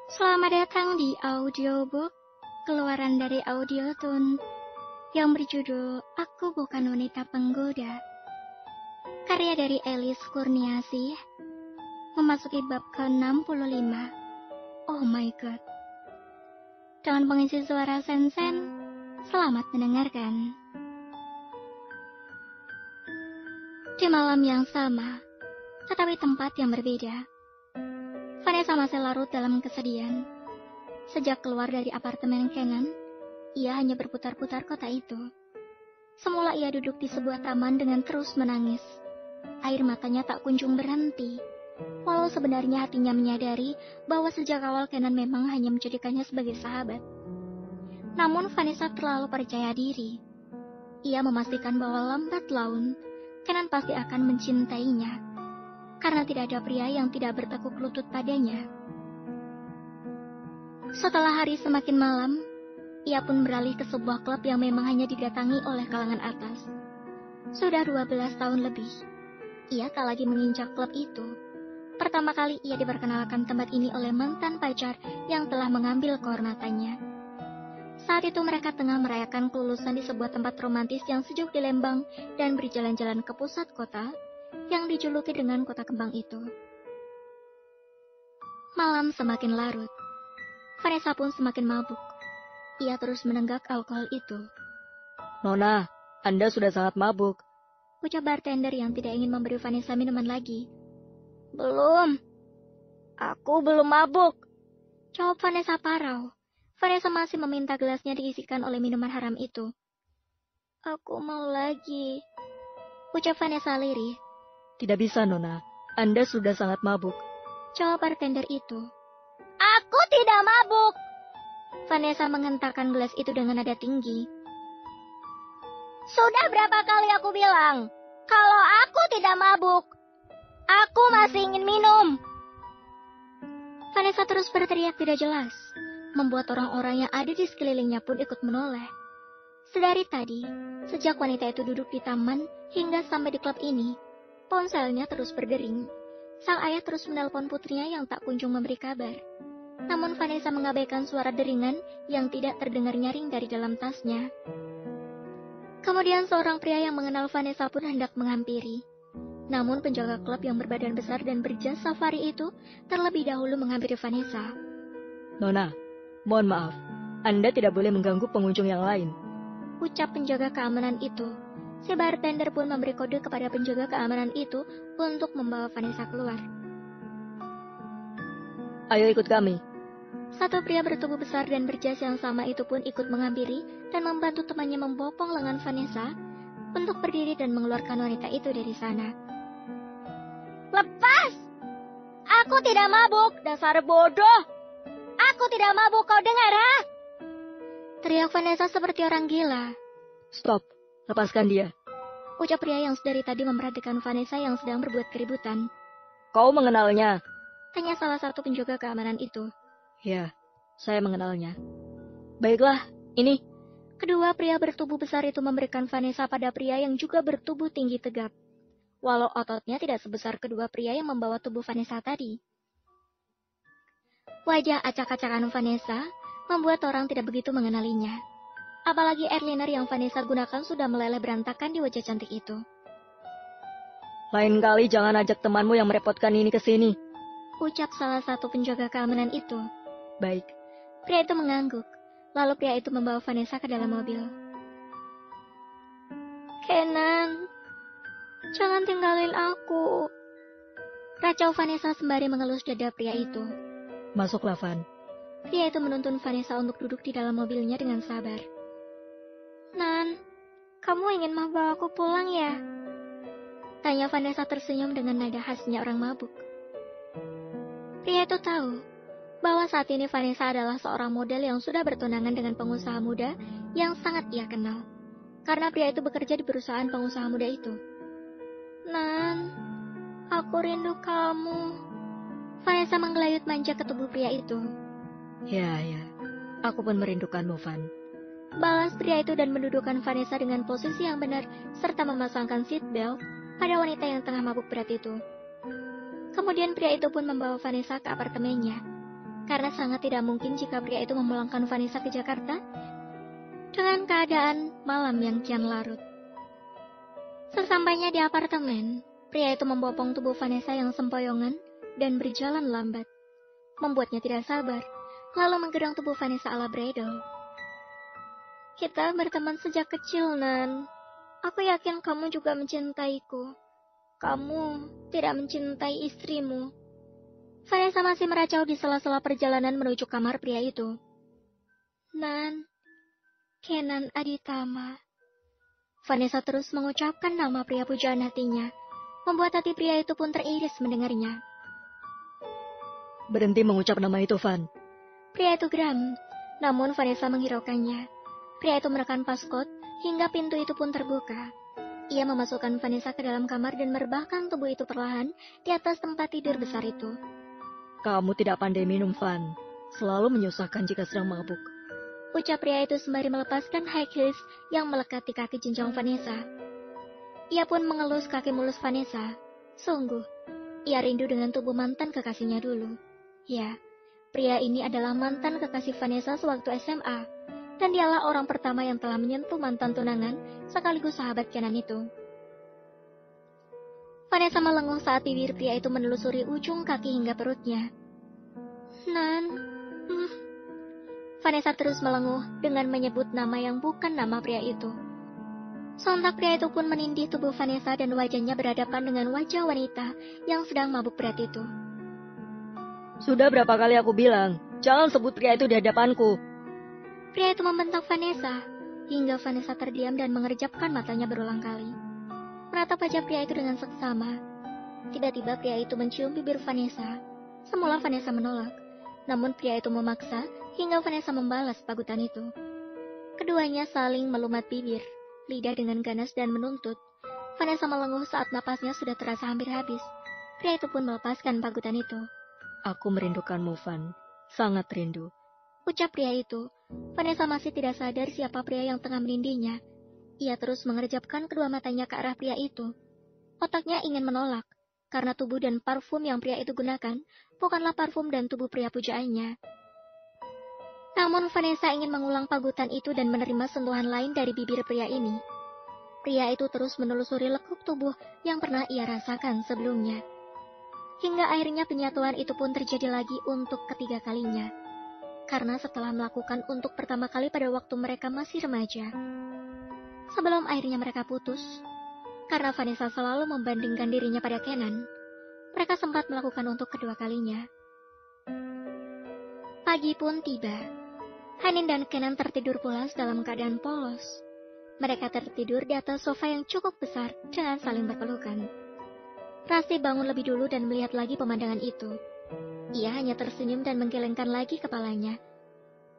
Selamat datang di audiobook keluaran dari Audiotune yang berjudul Aku Bukan Wanita Penggoda. Karya dari Elis Kurniasih, memasuki bab ke-65. Oh my god. Dengan pengisi suara Sensen, selamat mendengarkan. Di malam yang sama, tetapi tempat yang berbeda, Vanessa masih larut dalam kesedihan. Sejak keluar dari apartemen Kenan, ia hanya berputar-putar kota itu. Semula ia duduk di sebuah taman dengan terus menangis. Air matanya tak kunjung berhenti. Walau sebenarnya hatinya menyadari bahwa sejak awal Kenan memang hanya menjadikannya sebagai sahabat. Namun Vanessa terlalu percaya diri. Ia memastikan bahwa lambat laun, Kenan pasti akan mencintainya. Karena tidak ada pria yang tidak bertekuk lutut padanya. Setelah hari semakin malam, ia pun beralih ke sebuah klub yang memang hanya didatangi oleh kalangan atas. Sudah 12 tahun lebih, ia tak lagi menginjak klub itu. Pertama kali ia diperkenalkan tempat ini oleh mantan pacar yang telah mengambil kehormatannya. Saat itu mereka tengah merayakan kelulusan di sebuah tempat romantis yang sejuk di Lembang dan berjalan-jalan ke pusat kota yang dijuluki dengan kota kembang itu. Malam semakin larut. Vanessa pun semakin mabuk. Ia terus menenggak alkohol itu. Nona, Anda sudah sangat mabuk, ucap bartender yang tidak ingin memberi Vanessa minuman lagi. Belum. Aku belum mabuk, jawab Vanessa parau. Vanessa masih meminta gelasnya diisikan oleh minuman haram itu. Aku mau lagi, ucap Vanessa lirih. Tidak bisa, Nona. Anda sudah sangat mabuk, jawab bartender itu. Aku tidak mabuk. Vanessa menghentakkan gelas itu dengan nada tinggi. Sudah berapa kali aku bilang, kalau aku tidak mabuk, aku masih ingin minum. Vanessa terus berteriak tidak jelas, membuat orang-orang yang ada di sekelilingnya pun ikut menoleh. Sedari tadi, sejak wanita itu duduk di taman hingga sampai di klub ini, ponselnya terus berdering. Sang ayah terus menelpon putrinya yang tak kunjung memberi kabar. Namun Vanessa mengabaikan suara deringan yang tidak terdengar nyaring dari dalam tasnya. Kemudian seorang pria yang mengenal Vanessa pun hendak menghampiri. Namun penjaga klub yang berbadan besar dan berjas safari itu terlebih dahulu menghampiri Vanessa. Nona, mohon maaf. Anda tidak boleh mengganggu pengunjung yang lain, ucap penjaga keamanan itu. Si bartender pun memberi kode kepada penjaga keamanan itu untuk membawa Vanessa keluar. Ayo ikut kami. Satu pria bertubuh besar dan berjas yang sama itu pun ikut menghampiri dan membantu temannya membopong lengan Vanessa untuk berdiri dan mengeluarkan wanita itu dari sana. Lepas! Aku tidak mabuk, dasar bodoh! Aku tidak mabuk, kau dengar, ha? Teriak Vanessa seperti orang gila. Stop, lepaskan dia, ucap pria yang sedari tadi memperhatikan Vanessa yang sedang berbuat keributan. Kau mengenalnya? Tanya salah satu penjaga keamanan itu. Ya, saya mengenalnya. Baiklah, ini. Kedua pria bertubuh besar itu memberikan Vanessa pada pria yang juga bertubuh tinggi tegap. Walau ototnya tidak sebesar kedua pria yang membawa tubuh Vanessa tadi. Wajah acak-acakan Vanessa membuat orang tidak begitu mengenalinya. Apalagi airliner yang Vanessa gunakan sudah meleleh berantakan di wajah cantik itu. Lain kali jangan ajak temanmu yang merepotkan ini ke sini, ucap salah satu penjaga keamanan itu. Baik. Pria itu mengangguk. Lalu pria itu membawa Vanessa ke dalam mobil. Kenan, jangan tinggalin aku, racau Vanessa sembari mengelus dada pria itu. Masuklah, Van. Pria itu menuntun Vanessa untuk duduk di dalam mobilnya dengan sabar. Nan, kamu ingin membawa aku pulang ya? Tanya Vanessa tersenyum dengan nada khasnya orang mabuk. Pria itu tahu bahwa saat ini Vanessa adalah seorang model yang sudah bertunangan dengan pengusaha muda yang sangat ia kenal. Karena pria itu bekerja di perusahaan pengusaha muda itu. Nan, aku rindu kamu. Vanessa menggelayut manja ke tubuh pria itu. Ya, aku pun merindukanmu, Van. Balas pria itu dan mendudukkan Vanessa dengan posisi yang benar serta memasangkan seat belt pada wanita yang tengah mabuk berat itu. Kemudian pria itu pun membawa Vanessa ke apartemennya. karena sangat tidak mungkin jika pria itu memulangkan Vanessa ke Jakarta dengan keadaan malam yang kian larut. Sesampainya di apartemen, pria itu membopong tubuh Vanessa yang sempoyongan dan berjalan lambat, membuatnya tidak sabar, lalu menggendong tubuh Vanessa ala bridal. Kita berteman sejak kecil, Nan. Aku yakin kamu juga mencintaiku. Kamu tidak mencintai istrimu. Vanessa masih meracau di sela-sela perjalanan menuju kamar pria itu. Nan, Kenan Aditama. Vanessa terus mengucapkan nama pria pujaan hatinya, membuat hati pria itu pun teriris mendengarnya. Berhenti mengucap nama itu, Van. Pria itu geram, namun Vanessa menghiraukannya. Pria itu menekan paskot hingga pintu itu pun terbuka. Ia memasukkan Vanessa ke dalam kamar dan merebahkan tubuh itu perlahan di atas tempat tidur besar itu. Kamu tidak pandai minum, Van. Selalu menyusahkan jika sedang mabuk. Ucap pria itu sembari melepaskan high heels yang melekat di kaki jinjang Vanessa. Ia pun mengelus kaki mulus Vanessa. Sungguh, ia rindu dengan tubuh mantan kekasihnya dulu. Ya, pria ini adalah mantan kekasih Vanessa sewaktu SMA. Dan dialah orang pertama yang telah menyentuh mantan tunangan sekaligus sahabat Kenan itu. Vanessa melenguh saat bibir pria itu menelusuri ujung kaki hingga perutnya. Nan, Vanessa terus melenguh dengan menyebut nama yang bukan nama pria itu. Sontak pria itu pun menindih tubuh Vanessa dan wajahnya berhadapan dengan wajah wanita yang sedang mabuk berat itu. Sudah berapa kali aku bilang, jangan sebut pria itu di hadapanku. Pria itu membentak Vanessa, hingga Vanessa terdiam dan mengerjapkan matanya berulang kali. Menatap wajah pria itu dengan seksama. Tiba-tiba pria itu mencium bibir Vanessa. Semula Vanessa menolak, namun pria itu memaksa hingga Vanessa membalas pagutan itu. Keduanya saling melumat bibir, lidah dengan ganas dan menuntut. Vanessa melenguh saat napasnya sudah terasa hampir habis. Pria itu pun melepaskan pagutan itu. Aku merindukanmu, Van. Sangat rindu. Ucap pria itu. Vanessa masih tidak sadar siapa pria yang tengah menindihnya. Ia terus mengerjapkan kedua matanya ke arah pria itu. Otaknya ingin menolak, karena tubuh dan parfum yang pria itu gunakan bukanlah parfum dan tubuh pria pujaannya. Namun Vanessa ingin mengulang pagutan itu dan menerima sentuhan lain dari bibir pria ini. Pria itu terus menelusuri lekuk tubuh yang pernah ia rasakan sebelumnya. Hingga akhirnya penyatuan itu pun terjadi lagi untuk ketiga kalinya. Karena setelah melakukan untuk pertama kali pada waktu mereka masih remaja. Sebelum akhirnya mereka putus, karena Vanessa selalu membandingkan dirinya pada Kenan, mereka sempat melakukan untuk kedua kalinya. Pagi pun tiba. Hanin dan Kenan tertidur pulas dalam keadaan polos. Mereka tertidur di atas sofa yang cukup besar dengan saling berpelukan. Rasti bangun lebih dulu dan melihat lagi pemandangan itu. Ia hanya tersenyum dan menggelengkan lagi kepalanya.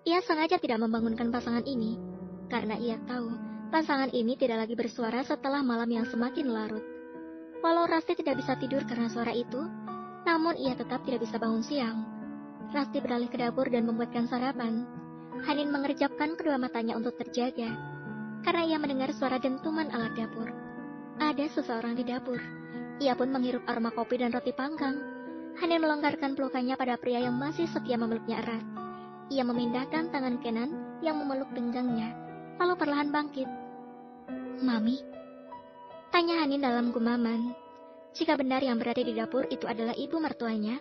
Ia sengaja tidak membangunkan pasangan ini, karena ia tahu pasangan ini tidak lagi bersuara setelah malam yang semakin larut. Walau Rasti tidak bisa tidur karena suara itu, namun ia tetap tidak bisa bangun siang. Rasti beralih ke dapur dan membuatkan sarapan. Hanin mengerjapkan kedua matanya untuk terjaga, karena ia mendengar suara dentuman alat dapur. Ada seseorang di dapur. Ia pun menghirup aroma kopi dan roti panggang. Hanin melonggarkan pelukannya pada pria yang masih setia memeluknya erat. Ia memindahkan tangan Kenan yang memeluk pinggangnya, lalu perlahan bangkit. Mami? Tanya Hanin dalam gumaman. Jika benar yang berada di dapur itu adalah ibu mertuanya,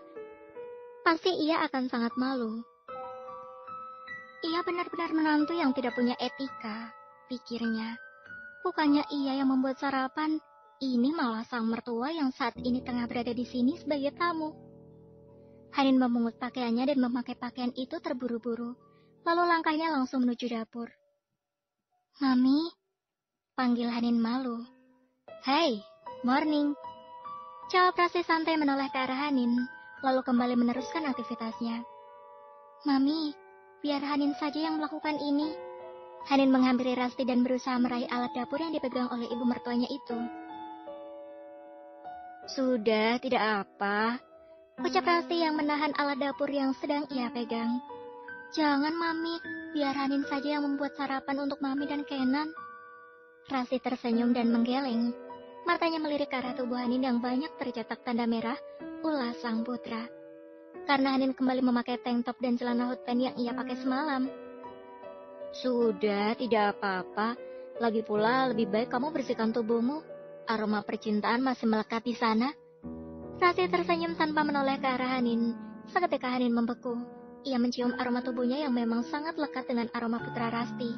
pasti ia akan sangat malu. Ia benar-benar menantu yang tidak punya etika, pikirnya. Bukannya ia yang membuat sarapan, ini malah sang mertua yang saat ini tengah berada di sini sebagai tamu. Hanin memungut pakaiannya dan memakai pakaian itu terburu-buru. Lalu langkahnya langsung menuju dapur. Mami, panggil Hanin malu. Hey, morning. Jawab Rasti santai menoleh ke arah Hanin, lalu kembali meneruskan aktivitasnya. Mami, biar Hanin saja yang melakukan ini. Hanin menghampiri Rasti dan berusaha meraih alat dapur yang dipegang oleh ibu mertuanya itu. Sudah, tidak apa. Ucap Rasti yang menahan alat dapur yang sedang ia pegang. Jangan, Mami. Biar Hanin saja yang membuat sarapan untuk Mami dan Kenan. Rasti tersenyum dan menggeleng. Matanya melirik ke arah tubuh Hanin yang banyak tercetak tanda merah, ulas sang putra. karena Hanin kembali memakai tank top dan celana hot pants yang ia pakai semalam. Sudah, tidak apa-apa. Lagi pula lebih baik kamu bersihkan tubuhmu. Aroma percintaan masih melekat di sana. Rasti tersenyum tanpa menoleh ke arah Hanin. Seketika Hanin membeku. Ia mencium aroma tubuhnya yang memang sangat lekat dengan aroma putra Rasti.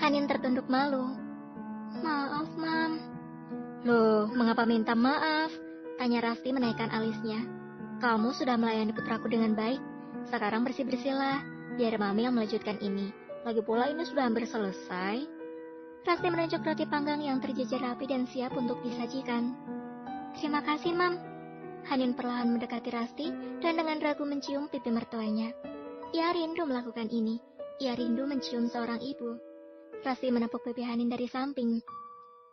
Hanin tertunduk malu. Maaf, Mam. Loh, mengapa minta maaf? Tanya Rasti menaikkan alisnya. Kamu sudah melayani putraku dengan baik. Sekarang bersih-bersihlah. Biar Mami yang melanjutkan ini. Lagi pula ini sudah hampir selesai. Rasti menunjuk roti panggang yang terjejer rapi dan siap untuk disajikan. Terima kasih, Mam. Hanin perlahan mendekati Rasti dan dengan ragu mencium pipi mertuanya. Ia rindu melakukan ini. Ia rindu mencium seorang ibu. Rasti menepuk pipi Hanin dari samping.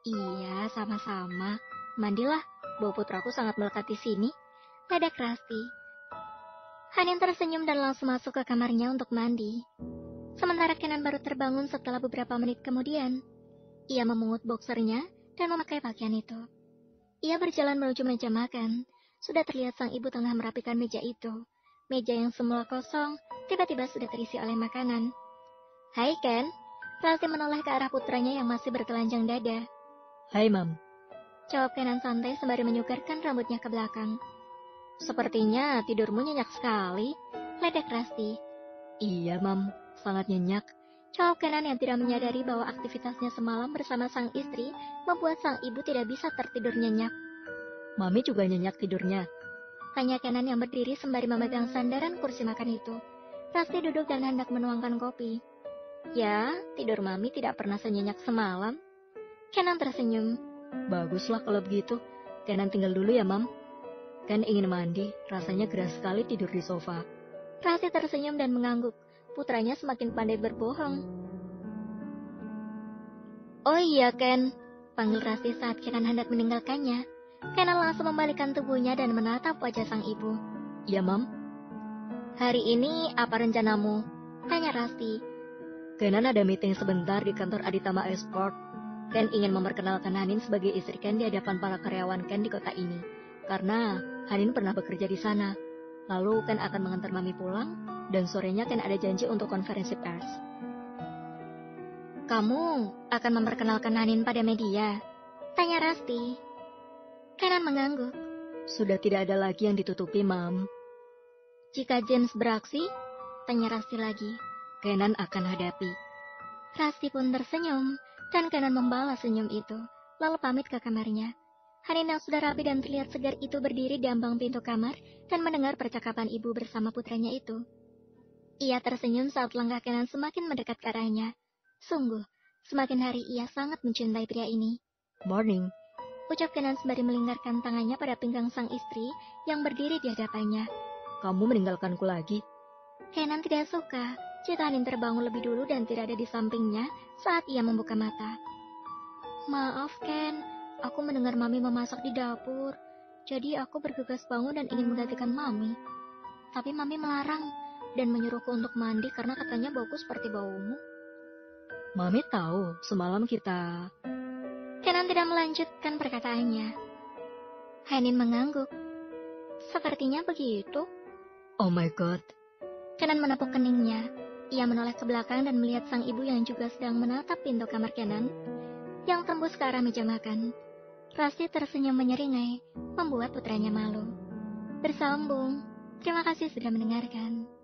Iya, sama-sama. Mandilah, bau putraku sangat melekat di sini. Ledak Rasti. Hanin tersenyum dan langsung masuk ke kamarnya untuk mandi. Sementara Kenan baru terbangun setelah beberapa menit kemudian. Ia memungut boxernya dan memakai pakaian itu. Ia berjalan menuju meja makan. Sudah terlihat sang ibu tengah merapikan meja itu. Meja yang semula kosong, tiba-tiba sudah terisi oleh makanan. Hai Ken, Rasti menoleh ke arah putranya yang masih bertelanjang dada. Hai Mam. Jawab Kenan santai sembari menyugarkan rambutnya ke belakang. Sepertinya tidurmu nyenyak sekali. Ledek Rasti. Iya Mam, sangat nyenyak. Jawab Kenan yang tidak menyadari bahwa aktivitasnya semalam bersama sang istri membuat sang ibu tidak bisa tertidur nyenyak. Mami juga nyenyak tidurnya. Tanya Kenan yang berdiri sembari memegang sandaran kursi makan itu. Rasti duduk dan hendak menuangkan kopi. Ya, tidur Mami tidak pernah senyenyak semalam. Kenan tersenyum. Baguslah kalau begitu. Kenan tinggal dulu ya Mam. Ken ingin mandi, rasanya gerah sekali tidur di sofa. Rasti tersenyum dan mengangguk. Putranya semakin pandai berbohong. Oh iya Ken, panggil Rasti saat Kenan hendak meninggalkannya. Kenan langsung membalikkan tubuhnya dan menatap wajah sang ibu. Ya Mam. Hari ini apa rencanamu? Tanya Rasti. Kenan ada meeting sebentar di kantor Aditama Esport. Ken ingin memperkenalkan Hanin sebagai istri Ken di hadapan para karyawan Ken di kota ini. Karena Hanin pernah bekerja di sana. Lalu Ken akan mengantar Mami pulang, dan sorenya Ken ada janji untuk konferensi pers. Kamu akan memperkenalkan Hanin pada media? Tanya Rasti. Kenan mengangguk. Sudah tidak ada lagi yang ditutupi, Mam. Jika James beraksi? Tanya Rasti lagi. Kenan akan hadapi. Rasti pun tersenyum, dan Kenan membalas senyum itu, lalu pamit ke kamarnya. Hanin yang sudah rapi dan terlihat segar itu berdiri di ambang pintu kamar dan mendengar percakapan ibu bersama putranya itu. Ia tersenyum saat langkah Kenan semakin mendekat ke arahnya. Sungguh, semakin hari ia sangat mencintai pria ini. Morning. Ucap Kenan sembari melingkarkan tangannya pada pinggang sang istri yang berdiri di hadapannya. Kamu meninggalkanku lagi? Kenan tidak suka jika Hanin terbangun lebih dulu dan tidak ada di sampingnya saat ia membuka mata. Maaf Ken, aku mendengar Mami memasak di dapur. Jadi aku bergegas bangun dan ingin menggantikan Mami. Tapi Mami melarang dan menyuruhku untuk mandi karena katanya bauku seperti baumu. Mami tahu semalam kita... Kenan tidak melanjutkan perkataannya. Hanin mengangguk. Sepertinya begitu. Oh my God. Kenan menepuk keningnya. Ia menoleh ke belakang dan melihat sang ibu yang juga sedang menatap pintu kamar Kenan yang tembus ke arah meja makan. Rasti tersenyum menyeringai, membuat putranya malu. Bersambung. Terima kasih sudah mendengarkan.